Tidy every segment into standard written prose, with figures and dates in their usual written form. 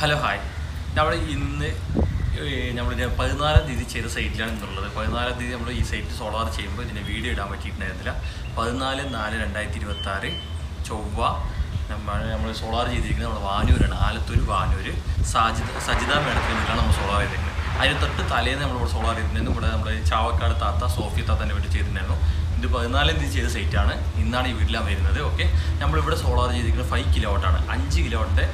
Hello hi. നമ്മൾ ഇന്ന് നമ്മൾ 14-ാം തീയതി ചെയ്ത സൈറ്റിലാണ് ഇന്നുള്ളത്. 14-ാം തീയതി നമ്മൾ ഈ സൈറ്റ് സോളാർ ചെയ്യുമ്പോൾ ഇതിൻ്റെ വീഡിയോ ഇടാൻ പറ്റിയിട്ടുണ്ടായിരുന്നില്ല. 14/4/2026 ചൊവ്വ നമ്മൾ സോളാർ ചെയ്തിരിക്കുന്നത് നമ്മുടെ വാനൂരാണ്. ആലത്തൂർ വാനൂർ സജിത മേഡത്തിന് വീട്ടിലാണ് നമ്മൾ സോളാർ ചെയ്തിരിക്കുന്നത്. അതിന് തൊട്ട് തലേന്ന് നമ്മളിവിടെ സോളാർ ചെയ്തിട്ടുണ്ടായിരുന്നു. ഇവിടെ നമ്മുടെ ചാവക്കാട് താത്ത സോഫി താത്തൻ്റെ വീട്ടിൽ ചെയ്തിട്ടുണ്ടായിരുന്നു. ഇത് 14-ാം തീയതി ചെയ്ത സൈറ്റാണ്. ഇന്നാണ് ഈ വീട്ടിലാണ് വരുന്നത്. ഓക്കെ, നമ്മളിവിടെ സോളാർ ചെയ്തിരിക്കുന്നത് 5 കിലോവാട്ടാണ്. 5 കിലോവാട്ടിൻ്റെ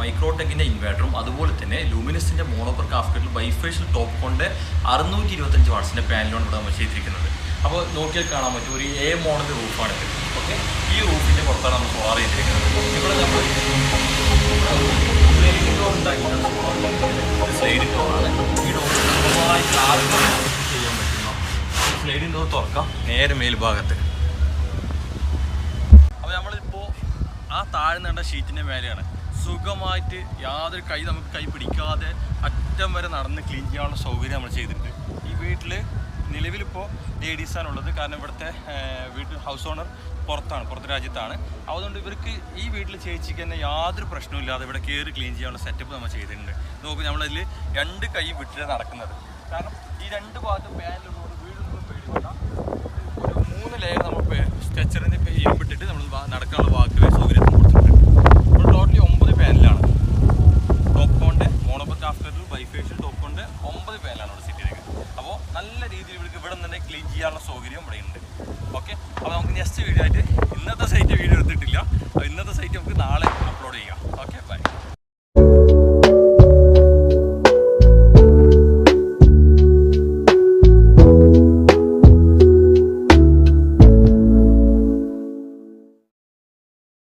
മൈക്രോടെക്കിൻ്റെ ഇൻവേർട്ടറും അതുപോലെ തന്നെ ലൂമിനസിൻ്റെ മോണോപ്പർ കാഫ്കറ്റിൽ ബൈഫേഷ്യൽ ടോപ്പ് കൊണ്ട് 625 വാട്ട്സിൻ്റെ പാനലാണ് ഇവിടെ നമ്മൾ ചെയ്തിരിക്കുന്നത്. അപ്പോൾ നോക്കിയാൽ കാണാൻ പറ്റും ഒരു എ മോഡൽ റൂഫാണിത്. ഓക്കെ, ഈ റൂഫിൻ്റെ പുറത്താണ് നമ്മൾ സോളാർ ചെയ്തിരിക്കുന്നത്. ഇവിടെ നമ്മൾ സ്ലൈഡിംഗ് ഡോർ ഉണ്ടാക്കിയിട്ടാണ്. സ്ലൈഡിംഗ് ഡോറാണ്. ഈ ഡോർ സുഖമായി ചെയ്യാൻ പറ്റുന്ന സ്ലൈഡിംഗ് ഡോർ തുറക്കാം നേരെ മേൽഭാഗത്ത്. അപ്പോൾ നമ്മളിപ്പോൾ ആ താഴ്ന്നേണ്ട ഷീറ്റിൻ്റെ മേലെയാണ്. സുഖമായിട്ട് യാതൊരു നമുക്ക് കൈ പിടിക്കാതെ അറ്റം വരെ നടന്ന് ക്ലീൻ ചെയ്യാനുള്ള സൗകര്യം നമ്മൾ ചെയ്തിട്ടുണ്ട്. ഈ വീട്ടിൽ നിലവിലിപ്പോൾ ലേഡീസാണുള്ളത്. കാരണം ഇവിടുത്തെ ഹൗസ് ഓണർ പുറത്ത് രാജ്യത്താണ്. അതുകൊണ്ട് ഇവർക്ക് ഈ വീട്ടിൽ ചേച്ചിക്ക് തന്നെ യാതൊരു പ്രശ്നമില്ലാതെ ഇവിടെ കയറി ക്ലീൻ ചെയ്യാനുള്ള സെറ്റപ്പ് നമ്മൾ ചെയ്തിട്ടുണ്ട്. നോക്കും, നമ്മളതിൽ 2 കൈ വിട്ടിട്ട് നടക്കുന്നത്. കാരണം ഈ 2 ഭാഗത്തും പാനലുള്ളതുകൊണ്ട് വീടൊന്നും പേടിവേണ്ട. ഒരു 3 ലെയർ നമ്മൾ സ്ട്രെച്ചറിന് ഇരുമ്പിട്ടിട്ട് നമ്മൾ നടക്കാനുള്ള വാക്ക്